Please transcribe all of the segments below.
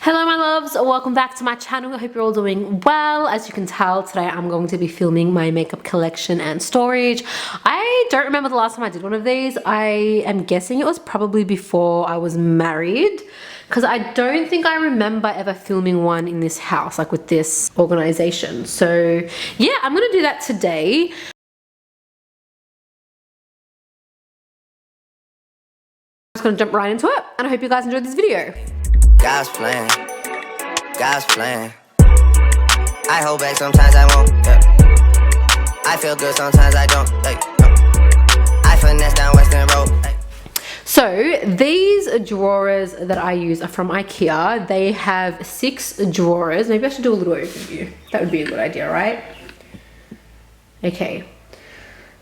Hello my loves, welcome back to my channel. I hope you're all doing well. As you can tell, today I'm going to be filming my makeup collection and storage. I don't remember the last time I did one of these. I am guessing it was probably before I was married, because I don't think I remember ever filming one in this house, like with this organization. So yeah, I'm gonna do that today. I'm just gonna jump right into it, and I hope you guys enjoyed this video. God's plan, God's plan. I hold back sometimes I won't. Yeah. I feel good sometimes I don't. I finesse down Western Road. So these drawers that I use are from IKEA. They have 6 drawers. Maybe I should do a little overview. That would be a good idea, right? Okay.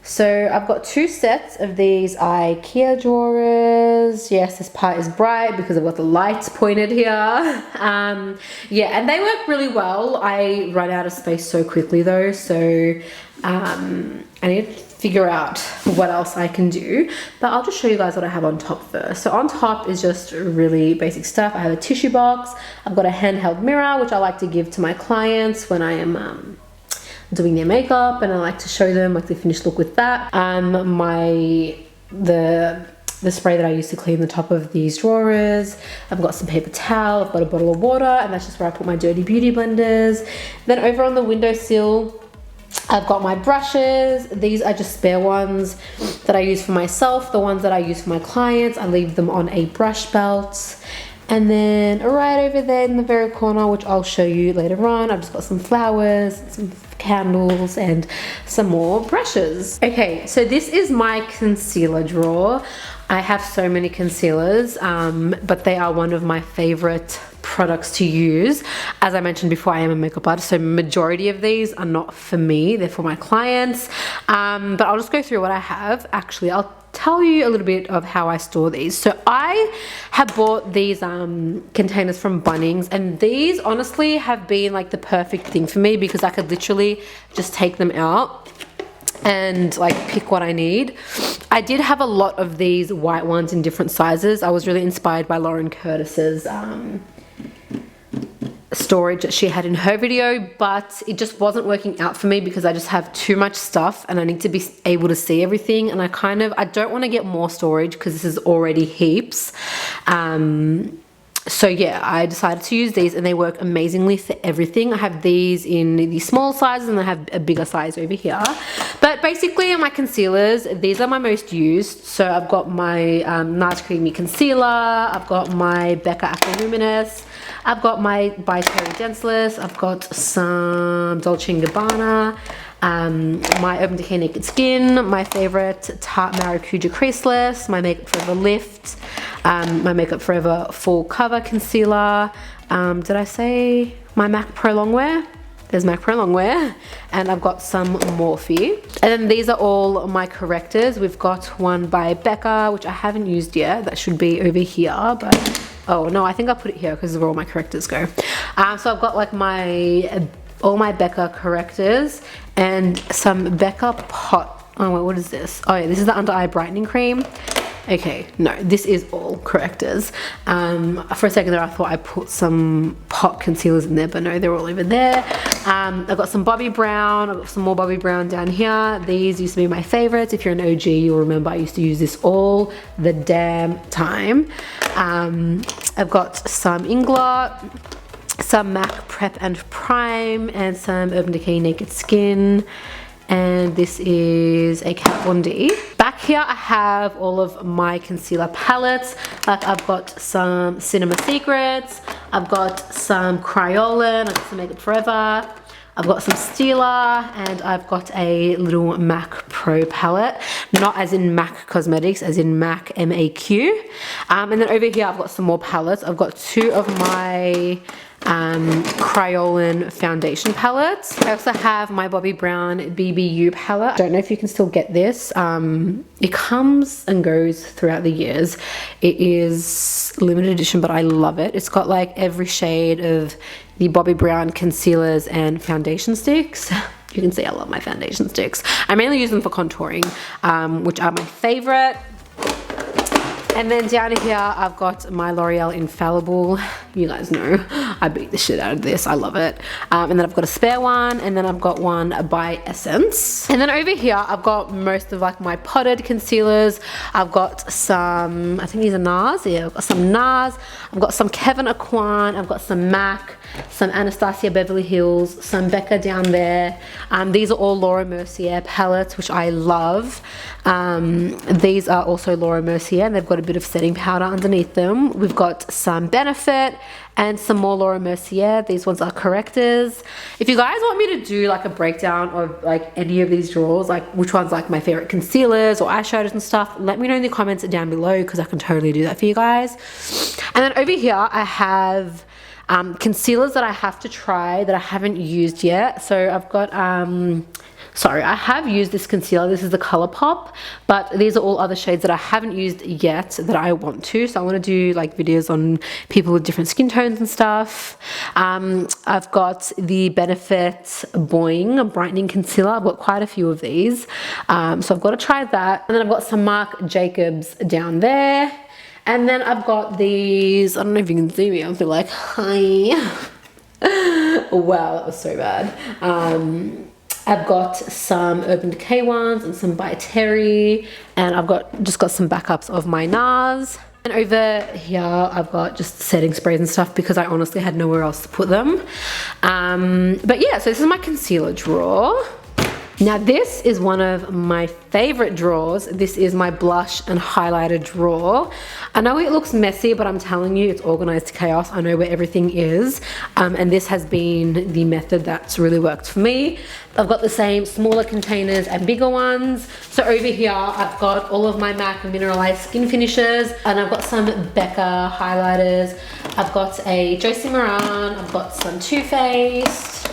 So I've got 2 sets of these IKEA drawers. Yes, this part is bright because I've got the lights pointed here. Yeah, and they work really well. I run out of space so quickly though, so I need to figure out what else I can do. But I'll just show you guys what I have on top first. So on top is just really basic stuff. I have a tissue box. I've got a handheld mirror, which I like to give to my clients when I am doing their makeup, and I like to show them like the finished look with that. The spray that I use to clean the top of these drawers. I've got some paper towel, I've got a bottle of water, and that's just where I put my dirty beauty blenders. Then over on the windowsill, I've got my brushes. These are just spare ones that I use for myself. The ones that I use for my clients, I leave them on a brush belt. And then right over there in the very corner, which I'll show you later on, I've just got some flowers, some candles, and some more brushes. Okay, so this is my concealer drawer. I have so many concealers, but they are one of my favorite products to use. As I mentioned before, I am a makeup artist, so majority of these are not for me, they're for my clients. But I'll just go through what I have. Actually, I'll tell you a little bit of how I store these. So I have bought these containers from Bunnings, and these honestly have been like the perfect thing for me because I could literally just take them out and like pick what I need. I did have a lot of these white ones in different sizes. I was really inspired by Lauren Curtis's storage that she had in her video, but it just wasn't working out for me because I just have too much stuff and I need to be able to see everything, and I don't want to get more storage because this is already heaps. So yeah, I decided to use these, and they work amazingly for everything. I have these in the small sizes, and I have a bigger size over here. But basically my concealers, these are my most used. So I've got my Nice Creamy Concealer, I've got my Becca Aqua Luminous, I've got my By Terry Denseless, I've got some Dolce & Gabbana, my Urban Decay Naked Skin, my favorite Tarte Maracuja Creaseless, my Makeup Forever Lift, my Makeup Forever Full Cover Concealer, did I say my MAC Pro Longwear? There's MAC Pro Longwear, and I've got some Morphe. And then these are all my correctors. We've got one by Becca, which I haven't used yet. That should be over here, but oh no, I think I'll put it here because where all my correctors go. So I've got like all my Becca correctors and some Becca pot. Oh wait, what is this? Oh yeah, this is the under eye brightening cream. Okay, no, this is all correctors. For a second there I thought I put some pot concealers in there, but no, they're all over there. I've got some Bobbi Brown, I've got some more Bobbi Brown down here. These used to be my favorites. If you're an OG, you'll remember I used to use this all the damn time. I've got some Inglot, some MAC Prep and Prime, and some Urban Decay Naked Skin. And this is a Kat Von D. Back here I have all of my concealer palettes. Like I've got some Cinema Secrets, I've got some Kryolan, I've got some Makeup Forever, I've got some Stila, and I've got a little MAC Pro palette. Not as in MAC Cosmetics, as in MAC MAQ. And then over here I've got some more palettes. I've got 2 of my Kryolan foundation palettes. I also have my Bobbi Brown BBU palette. I don't know if you can still get this. It comes and goes throughout the years. It is limited edition, but I love it. It's got like every shade of the Bobbi Brown concealers and foundation sticks. You can see I love my foundation sticks. I mainly use them for contouring, which are my favorite. And then down here, I've got my L'Oreal Infallible. You guys know I beat the shit out of this. I love it. And then I've got a spare one, and then I've got one by Essence. And then over here, I've got most of like my potted concealers. I've got some, I think these are NARS. Yeah, I've got some NARS. I've got some Kevin Aucoin. I've got some MAC, some Anastasia Beverly Hills, some Becca down there. These are all Laura Mercier palettes, which I love. These are also Laura Mercier, and they've got a bit of setting powder underneath them. We've got some Benefit and some more Laura Mercier. These ones are correctors. If you guys want me to do like a breakdown of like any of these drawers, like which one's like my favorite concealers or eyeshadows and stuff, let me know in the comments down below, because I can totally do that for you guys. And then over here I have concealers that I have to try that I haven't used yet. So I've got sorry, I have used this concealer. This is the ColourPop, but these are all other shades that I haven't used yet that I want to. So I want to do like videos on people with different skin tones and stuff. I've got the Benefit Boing Brightening Concealer. I've got quite a few of these. So I've got to try that. And then I've got some Marc Jacobs down there. And then I've got these, I don't know if you can see me, I'm feel like, hi. Wow, that was so bad. I've got some Urban Decay ones and some by Terry, and I've just got some backups of my NARS. And over here I've got just setting sprays and stuff because I honestly had nowhere else to put them. But yeah, so this is my concealer drawer. Now this is one of my favorite drawers. This is my blush and highlighter drawer. I know it looks messy, but I'm telling you, it's organized chaos. I know where everything is. And this has been the method that's really worked for me. I've got the same smaller containers and bigger ones. So over here, I've got all of my MAC Mineralized Skin Finishes, and I've got some Becca highlighters. I've got a Josie Maran, I've got some Too Faced.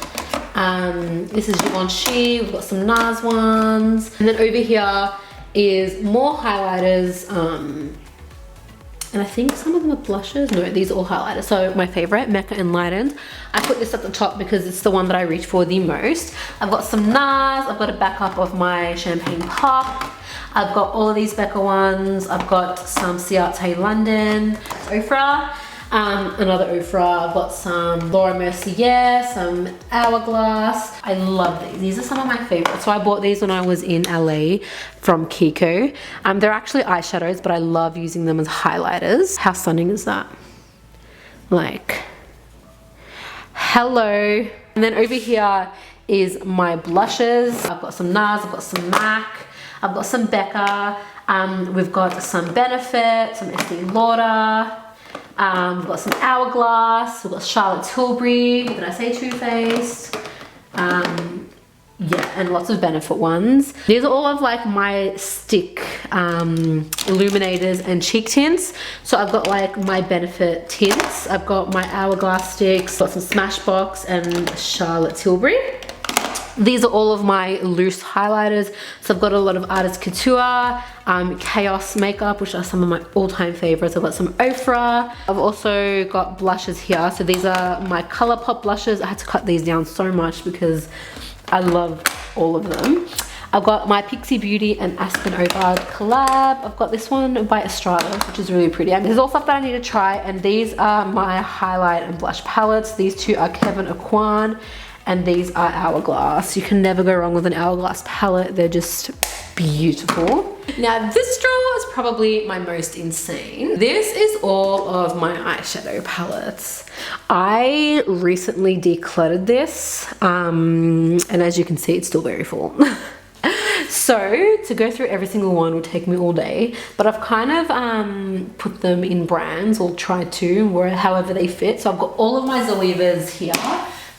This is Givenchy, we've got some NARS ones. And then over here is more highlighters, and I think some of them are blushes. No, these are all highlighters. So my favorite, Mecca Enlightened. I put this at the top because it's the one that I reach for the most. I've got some NARS, I've got a backup of my Champagne Pop. I've got all of these Becca ones. I've got some Ciate London, Ofra. Another Ofra. I've got some Laura Mercier, some Hourglass. I love these. These are some of my favorites. So I bought these when I was in LA from Kiko. They're actually eyeshadows, but I love using them as highlighters. How stunning is that? Like, hello. And then over here is my blushes. I've got some NARS, I've got some MAC, I've got some Becca. We've got some Benefit, some Estee Lauder. We've got some Hourglass, we've got Charlotte Tilbury, did I say Too Faced? Yeah, and lots of Benefit ones. These are all of like my stick illuminators and cheek tints. So I've got like my Benefit tints, I've got my Hourglass sticks, got some Smashbox and Charlotte Tilbury. These are all of my loose highlighters. So I've got a lot of Artist Couture, Chaos makeup, which are some of my all-time favorites. I've got some Ofra. I've also got blushes here. So these are my ColourPop blushes. I had to cut these down so much because I love all of them. I've got my Pixie Beauty and Aspen Ovard collab. I've got this one by Estrada, which is really pretty. And this is all stuff that I need to try. And these are my highlight and blush palettes. These two are Kevin Aucoin, and these are Hourglass. You can never go wrong with an Hourglass palette. They're just beautiful. Now this drawer is probably my most insane. This is all of my eyeshadow palettes. I recently decluttered this, and as you can see, it's still very full. So to go through every single one would take me all day, but I've kind of put them in brands, or tried to, however they fit. So I've got all of my Zoevas here.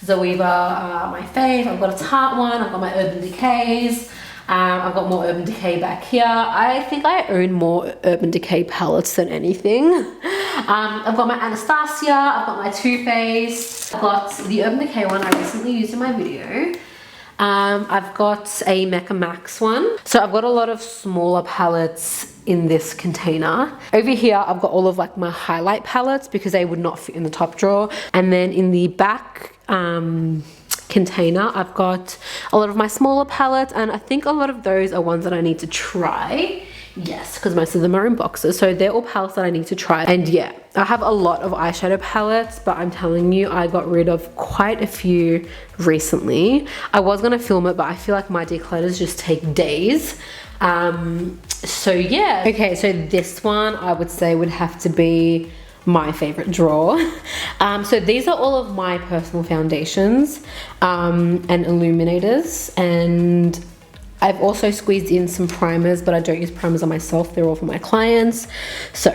Zoeva, my fave. I've got a Tarte one, I've got my Urban Decays, I've got more Urban Decay back here. I think I own more Urban Decay palettes than anything. I've got my Anastasia, I've got my Too Faced, I've got the Urban Decay one I recently used in my video. I've got a Mecca Max one. So I've got a lot of smaller palettes in this container. Over here I've got all of like my highlight palettes because they would not fit in the top drawer. And then in the back container I've got a lot of my smaller palettes, and I think a lot of those are ones that I need to try. Yes, because most of them are in boxes. So they're all palettes that I need to try. And yeah, I have a lot of eyeshadow palettes, but I'm telling you, I got rid of quite a few recently. I was gonna film it, but I feel like my declutters just take days. So yeah. Okay, so this one I would say would have to be my favorite drawer. So these are all of my personal foundations and illuminators, and I've also squeezed in some primers, but I don't use primers on myself, they're all for my clients. So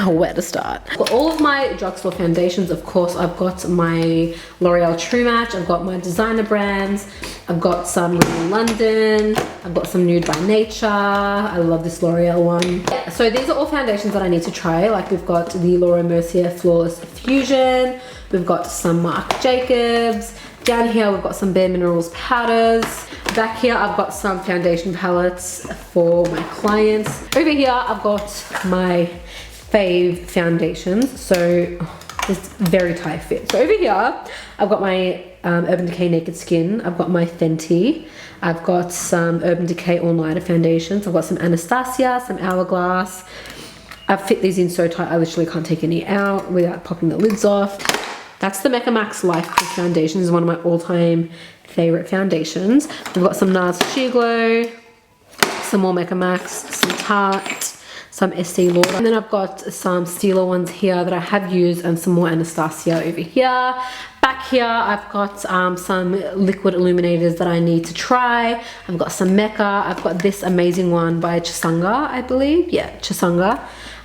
where to start? For all of my drugstore foundations, of course, I've got my L'Oreal True Match, I've got my designer brands, I've got some in London, I've got some Nude by Nature, I love this L'Oreal one. Yeah, so these are all foundations that I need to try. Like we've got the Laura Mercier Flawless Fusion, we've got some Marc Jacobs, down here we've got some Bare Minerals powders, back here I've got some foundation palettes for my clients. Over here I've got my fave foundations, so it's very tight fit. So over here I've got my Urban Decay Naked Skin, I've got my Fenty, I've got some Urban Decay All Nighter foundations, I've got some Anastasia, some Hourglass. I've fit these in so tight I literally can't take any out without popping the lids off. That's the Mecca Max Life Proof foundation, is one of my all-time favorite foundations. We've got some NARS Sheer Glow, some more Mecca Max, some Tarte, some Estee Lauder, and then I've got some Stila ones here that I have used, and some more Anastasia over here. Back here I've got some liquid illuminators that I need to try. I've got some Mecca, I've got this amazing one by Chisanga, I believe. Yeah, Chisanga.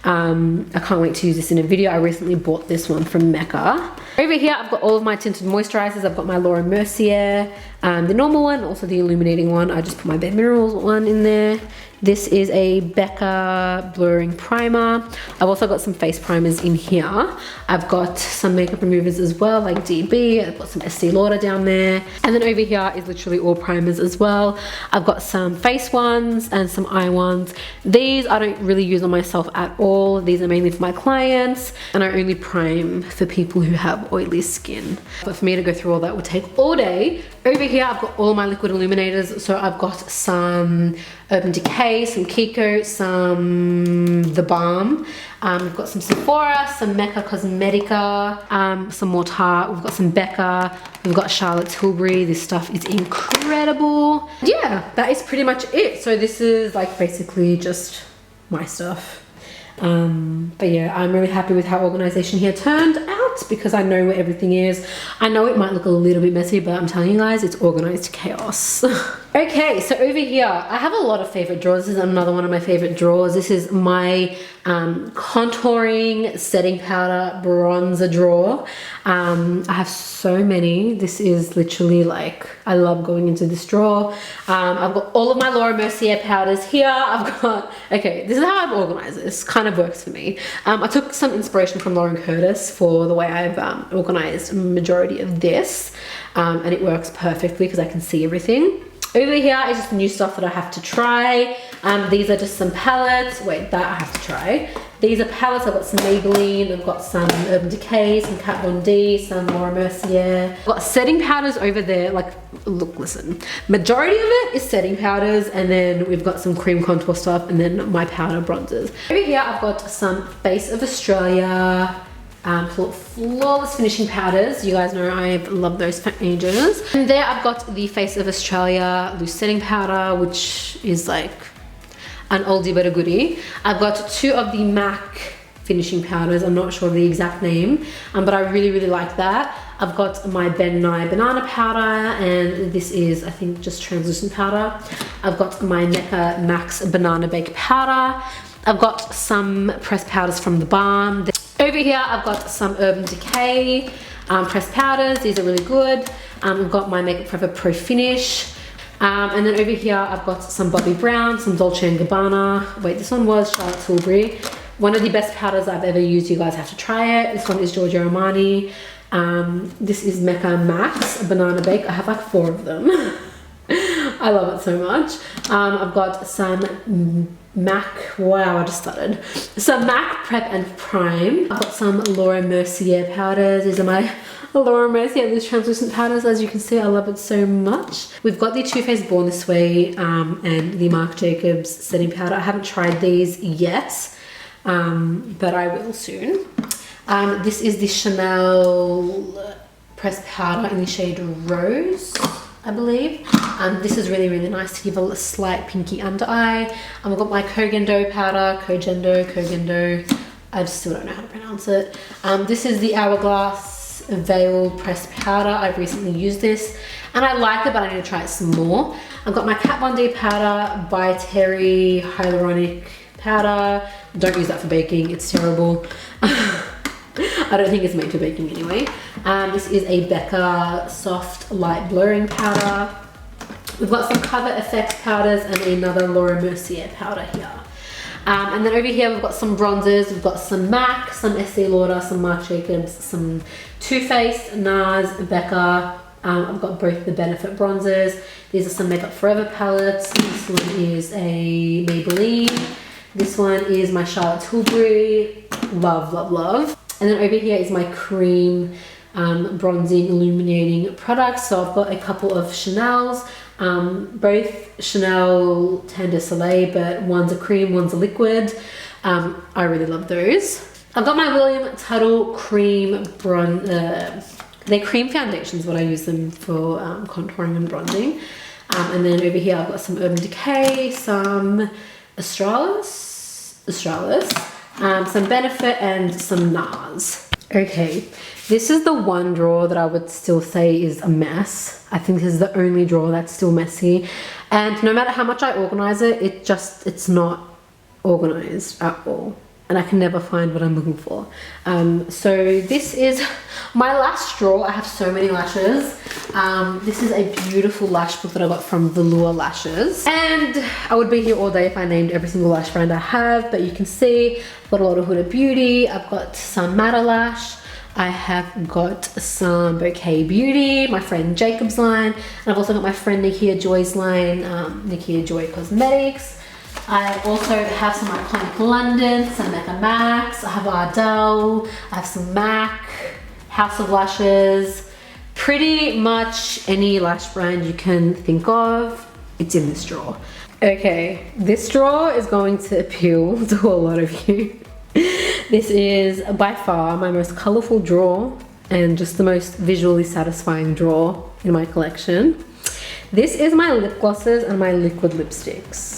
I can't wait to use this in a video. I recently bought this one from Mecca. Over here I've got all of my tinted moisturizers. I've got my Laura Mercier, the normal one, also the illuminating one. I just put my Bare Minerals one in there. This is a Becca blurring primer. I've also got some face primers in here. I've got some makeup removers as well, like DB. I've got some Estee Lauder down there. And then over here is literally all primers as well. I've got some face ones and some eye ones. These I don't really use on myself at all. These are mainly for my clients, and I only prime for people who have oily skin. But for me to go through all that would take all day. Over here I've got all my liquid illuminators. So I've got some Urban Decay, some Kiko, some The Balm. We've got some Sephora, some Mecca Cosmetica, some more Tarte. We've got some Becca. We've got Charlotte Tilbury. This stuff is incredible. Yeah, that is pretty much it. So this is like basically just my stuff. But yeah, I'm really happy with how organization here turned out, because I know where everything is. I know it might look a little bit messy, but I'm telling you guys, it's organized chaos. Okay, so over here, I have a lot of favorite drawers. This is another one of my favorite drawers. This is my contouring setting powder bronzer drawer. I have so many. This is literally like, I love going into this drawer. I've got all of my Laura Mercier powders here. I've got, okay, this is how I've organized this. Kind of works for me. I took some inspiration from Lauren Curtis for the way I've organized a majority of this, and it works perfectly because I can see everything. Over here is just new stuff that I have to try. These are just some palettes. Wait, that I have to try. These are palettes. I've got some Maybelline, I've got some Urban Decay, some Kat Von D, some Laura Mercier. I've got setting powders over there. Like, look, listen. Majority of it is setting powders, and then we've got some cream contour stuff, and then my powder bronzers. Over here I've got some Face of Australia flawless finishing powders. You guys know I've loved those for ages. And there I've got the Face of Australia loose setting powder, which is like an oldie but a goodie. I've got two of the MAC finishing powders. I'm not sure of the exact name, but I really like that. I've got my Ben Nye banana powder, and this is, I think, just translucent powder. I've got my Mecca Max banana bake powder. I've got some pressed powders from The Balm. Over here I've got some Urban Decay pressed powders. These are really good. I've got my Makeup Forever Pro Finish. And then over here I've got some Bobbi Brown, some Dolce & Gabbana. Wait, this one was Charlotte Tilbury. One of the best powders I've ever used. You guys have to try it. This one is Giorgio Armani. This is Mecca Max Banana Bake. I have like 4 of them. I love it so much. I've got some MAC, wow, I just started. Some MAC Prep and Prime. I've got some Laura Mercier powders. These are my Laura Mercier, these translucent powders. As you can see, I love it so much. We've got the Too Faced Born This Way and the Marc Jacobs setting powder. I haven't tried these yet, but I will soon. This is the Chanel pressed powder in the shade Rose, I believe. This is really, really nice to give a slight pinky under eye. I've got my Kogendo powder, Kogendo. I just still don't know how to pronounce it. This is the Hourglass Veiled Pressed Powder. I've recently used this and I like it, but I need to try it some more. I've got my Kat Von D powder by Terry Hyaluronic powder. Don't use that for baking, it's terrible. I don't think it's made for baking anyway. This is a Becca Soft Light Blurring Powder. We've got some Cover FX powders and another Laura Mercier powder here. And then over here we've got some bronzers. We've got some MAC, some Estee Lauder, some Marc Jacobs, some Too Faced, NARS, Becca. I've got both the Benefit bronzers. These are some Makeup Forever palettes. This one is a Maybelline. This one is my Charlotte Tilbury. Love, love, love. And then over here is my cream bronzing illuminating products. So I've got a couple of Chanel's, both Chanel Teint de Soleil, but one's a cream, one's a liquid. I really love those. I've got my William Tuttle cream they're cream foundations, but I use them for contouring and bronzing. And then over here I've got some Urban Decay, some Australis, some Benefit and some NARS. Okay, this is the one drawer that I would still say is a mess. I think this is the only drawer that's still messy. And no matter how much I organize it, it's not organized at all. And I can never find what I'm looking for. So this is my lash drawer. I have so many lashes. This is a beautiful lash book that I got from Velour Lashes. And I would be here all day if I named every single lash brand I have, but you can see I've got a lot of Huda Beauty. I've got some Matter Lash. I have got some Bouquet Beauty, my friend Jacob's line. And I've also got my friend Nikia Joy's line, Nikia Joy Cosmetics. I also have some Iconic London, some Mecca Max, I have Ardell, I have some MAC, House of Lashes, pretty much any lash brand you can think of, it's in this drawer. Okay, this drawer is going to appeal to a lot of you. This is by far my most colourful drawer and just the most visually satisfying drawer in my collection. This is my lip glosses and my liquid lipsticks.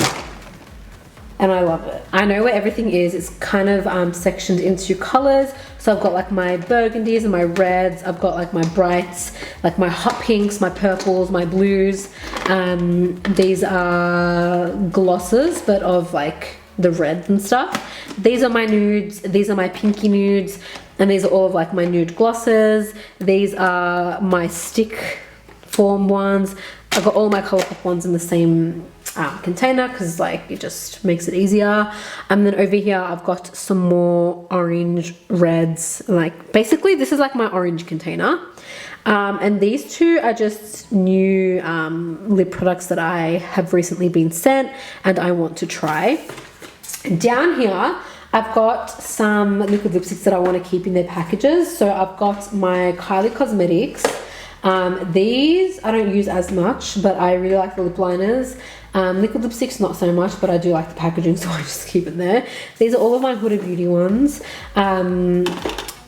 And I love it. I know where everything is. It's kind of sectioned into colors. So I've got like my burgundies and my reds. I've got like my brights, like my hot pinks, my purples, my blues. These are glosses, but of like the reds and stuff. These are my nudes. These are my pinky nudes. And these are all of like my nude glosses. These are my stick form ones. I've got all my Colourpop ones in the same container because like it just makes it easier. And then over here I've got some more orange reds, like basically this is like my orange container. And these two are just new lip products that I have recently been sent and I want to try. Down here I've got some liquid lipsticks that I want to keep in their packages. So I've got my Kylie Cosmetics. These I don't use as much, but I really like the lip liners. Liquid lipsticks not so much, but I do like the packaging, so I just keep it there. These are all of my Huda Beauty ones,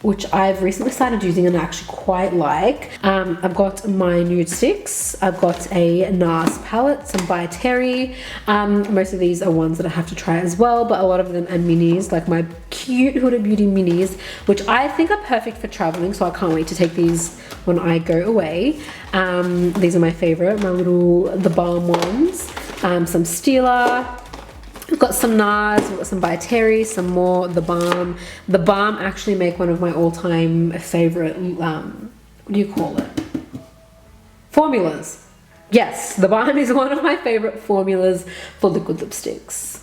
which I've recently started using and I actually quite like. I've got my nude sticks. I've got a NARS palette, some by Terry. Most of these are ones that I have to try as well, but a lot of them are minis, like my cute Huda Beauty minis, which I think are perfect for traveling, so I can't wait to take these when I go away. These are my favorite, the balm ones. Some Stila. We've got some NARS, we've got some by Terry, some more The Balm. The Balm actually make one of my all-time favorite, what do you call it? Formulas. Yes, The Balm is one of my favorite formulas for liquid lipsticks.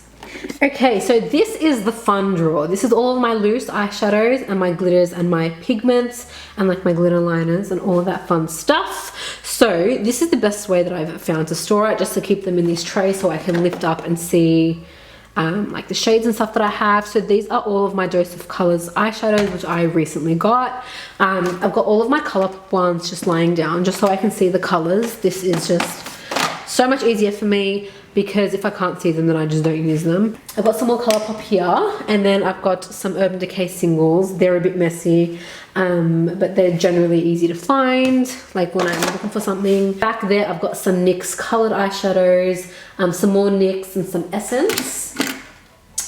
Okay, so this is the fun drawer. This is all of my loose eyeshadows and my glitters and my pigments and like my glitter liners and all of that fun stuff. So this is the best way that I've found to store it, just to keep them in this tray so I can lift up and see like the shades and stuff that I have. So these are all of my Dose of Colors eyeshadows, which I recently got. I've got all of my ColourPop ones just lying down just so I can see the colors. This is just so much easier for me because if I can't see them, then I just don't use them. I've got some more ColourPop here, and then I've got some Urban Decay singles. They're a bit messy, but they're generally easy to find, like when I'm looking for something. Back there, I've got some NYX colored eyeshadows, some more NYX and some Essence.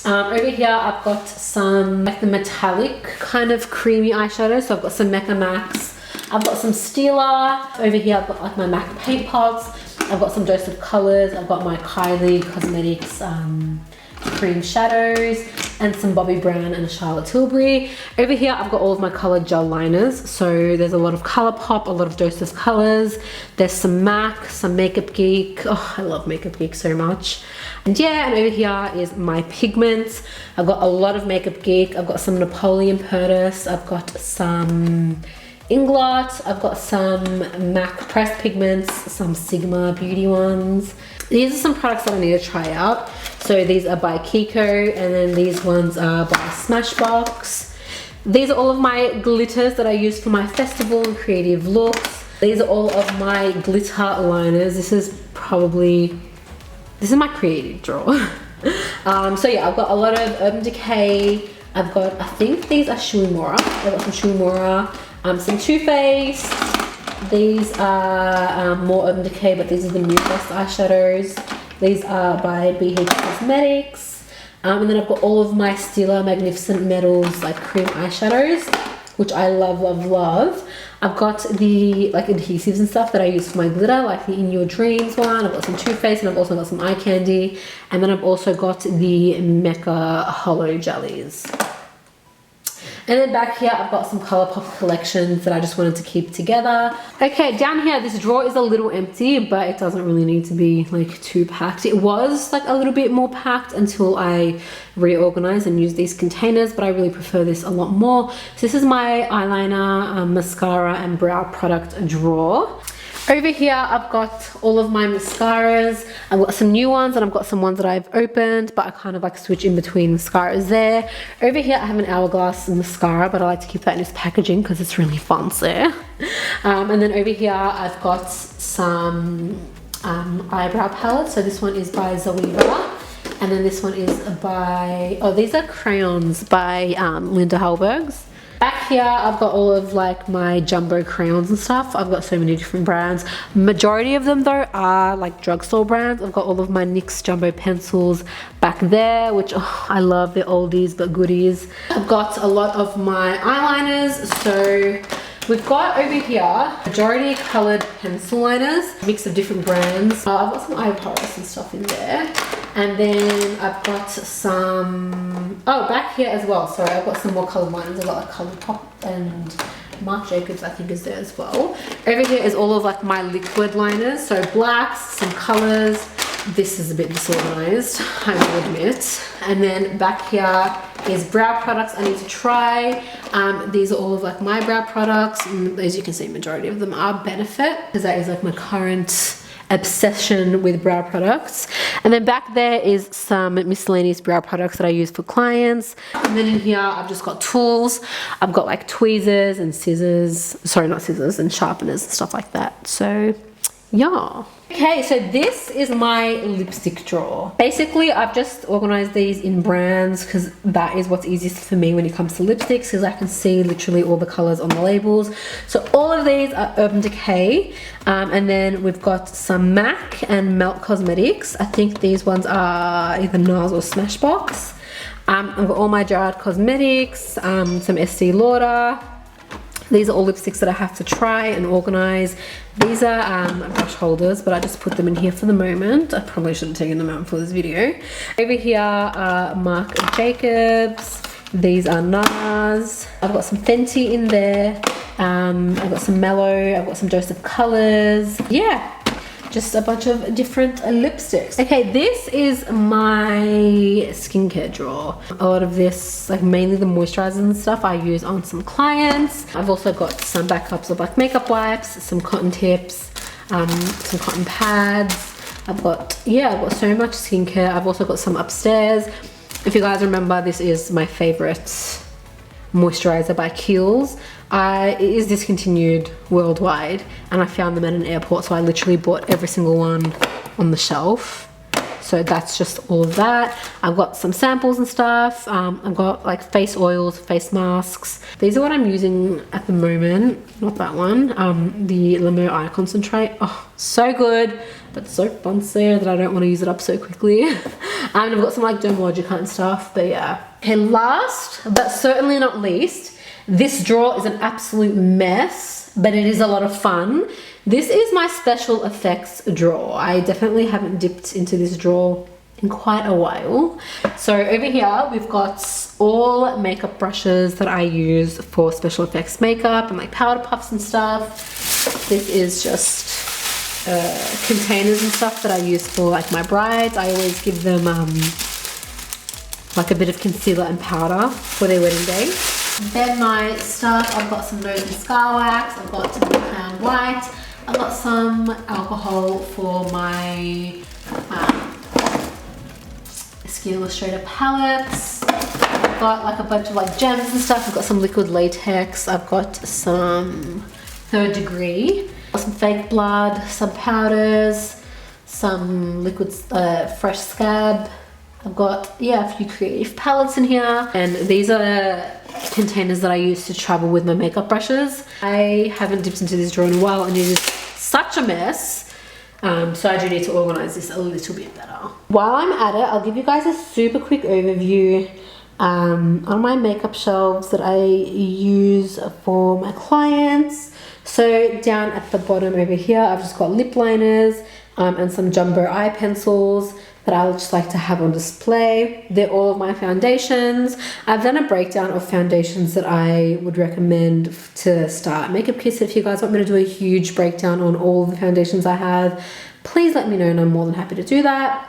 Over here, I've got some like the metallic kind of creamy eyeshadows. So I've got some Mecca Max. I've got some Stila. Over here, I've got like my MAC paint pots. I've got some Dose of Colors. I've got my Kylie Cosmetics cream shadows and some Bobbi Brown and Charlotte Tilbury. Over here, I've got all of my colored gel liners. So there's a lot of ColourPop, a lot of Dose of Colors. There's some MAC, some Makeup Geek. Oh, I love Makeup Geek so much. And yeah, and over here is my Pigments. I've got a lot of Makeup Geek. I've got some Napoleon Purtis. I've got some Inglot. I've got some MAC pressed pigments, some Sigma beauty ones. These are some products that I need to try out. So these are by Kiko, and then these ones are by Smashbox. These are all of my glitters that I use for my festival and creative looks. These are all of my glitter liners. This is my creative drawer. So yeah, I've got a lot of Urban Decay. I've got, I think these are Shui Mora. I've got some Shui Mora, some Too Faced. These are more Urban Decay, but these are the new best eyeshadows. These are by BH Cosmetics. And then I've got all of my Stila Magnificent Metals like cream eyeshadows, which I love, love, love. I've got the like adhesives and stuff that I use for my glitter, like the In Your Dreams one. I've got some Too Faced, and I've also got some eye candy. And then I've also got the Mecca Hollow Jellies. And then back here, I've got some ColourPop collections that I just wanted to keep together. Okay, down here, this drawer is a little empty, but it doesn't really need to be like too packed. It was like a little bit more packed until I reorganized and used these containers, but I really prefer this a lot more. So this is my eyeliner, mascara, and brow product drawer. Over here, I've got all of my mascaras. I've got some new ones and I've got some ones that I've opened, but I kind of like switch in between mascaras there. Over here, I have an Hourglass mascara, but I like to keep that in its packaging because it's really fancy. And then over here, I've got some eyebrow palettes. So this one is by Zoeva. And then this one is by, oh, these are crayons by Linda Hallberg's. Back here, I've got all of like my jumbo crayons and stuff. I've got so many different brands. Majority of them though are like drugstore brands. I've got all of my NYX jumbo pencils back there, which I love. They're oldies but goodies. I've got a lot of my eyeliners. So we've got over here majority colored pencil liners, mix of different brands. I've got some eye products and stuff in there. And then I've got some, oh, back here as well, sorry, I've got some more colored liners. I've got like ColourPop and Marc Jacobs, I think, is there as well. Over here is all of like my liquid liners, so blacks, some colors. This is a bit disorganized, I will admit. And then back here is brow products I need to try. These are all of like my brow products. And as you can see, majority of them are Benefit, because that is like my current obsession with brow products. And then back there is some miscellaneous brow products that I use for clients. And then in here I've just got tools. I've got like tweezers and scissors, sorry, not scissors, and sharpeners and stuff like that. So yeah. Okay, so this is my lipstick drawer. Basically, I've just organized these in brands because that is what's easiest for me when it comes to lipsticks, because I can see literally all the colors on the labels. So all of these are Urban Decay, and then we've got some MAC and Melt Cosmetics. I think these ones are either NARS or Smashbox. I've got all my Gerard Cosmetics, some Estee Lauder. These are all lipsticks that I have to try and organize. These are brush holders, but I just put them in here for the moment. I probably should have taken them out for this video. Over here are Marc Jacobs. These are NARS. I've got some Fenty in there. I've got some Mellow. I've got some Dose of Colors. Yeah. Just a bunch of different lipsticks. Okay, this is my skincare drawer. A lot of this, like mainly the moisturizers and stuff, I use on some clients. I've also got some backups of like makeup wipes, some cotton tips, some cotton pads. I've got so much skincare. I've also got some upstairs. If you guys remember, this is my favorite moisturizer by Kiehl's. It is discontinued worldwide, and I found them at an airport, so I literally bought every single one on the shelf. So that's just all of that. I've got some samples and stuff. I've got like face oils, face masks. These are what I'm using at the moment. Not that one. The Limo Eye Concentrate. Oh, so good, but so fancy that I don't want to use it up so quickly. And I've got some like Dermalogica and stuff, but yeah. Okay, last but certainly not least, this drawer is an absolute mess, but it is a lot of fun. This is my special effects drawer. I definitely haven't dipped into this drawer in quite a while. So over here we've got all makeup brushes that I use for special effects makeup and like powder puffs and stuff. This is just containers and stuff that I use for like my brides. I always give them like a bit of concealer and powder for their wedding day. Then my stuff, I've got some nose and scar wax, I've got some Crown White, I've got some alcohol for my Skin Illustrator palettes. I've got like a bunch of like gems and stuff. I've got some liquid latex. I've got some 3rd Degree, some fake blood, some powders, some liquid fresh scab. I've got, a few creative palettes in here. And these are containers that I use to travel with my makeup brushes. I haven't dipped into this drawer in a while and it is such a mess. So I do need to organize this a little bit better. While I'm at it, I'll give you guys a super quick overview on my makeup shelves that I use for my clients. So down at the bottom over here, I've just got lip liners and some jumbo eye pencils that I would just like to have on display. They're all of my foundations. I've done a breakdown of foundations that I would recommend to start makeup kits. If you guys want me to do a huge breakdown on all the foundations I have, please let me know and I'm more than happy to do that.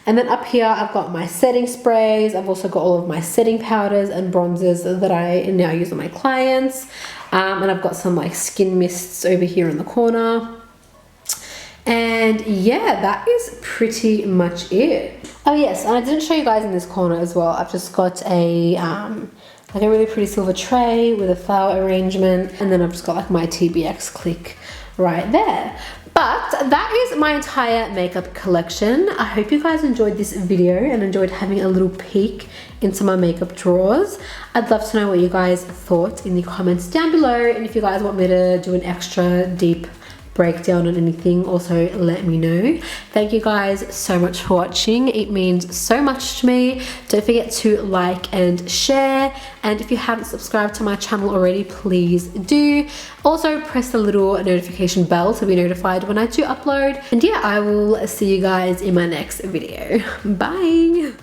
And then up here, I've got my setting sprays. I've also got all of my setting powders and bronzers that I now use on my clients. And I've got some like skin mists over here in the corner. And yeah, that is pretty much it. Oh yes, and I didn't show you guys in this corner as well. I've just got a like a really pretty silver tray with a flower arrangement, and then I've just got like my TBX click right there. But that is my entire makeup collection. I hope you guys enjoyed this video and enjoyed having a little peek into my makeup drawers. I'd love to know what you guys thought in the comments down below, and if you guys want me to do an extra deep breakdown on anything, also let me know. Thank you guys so much for watching. It means so much to me. Don't forget to like and share, and if you haven't subscribed to my channel already, please do. Also press the little notification bell to be notified when I do upload. And yeah, I will see you guys in my next video. Bye.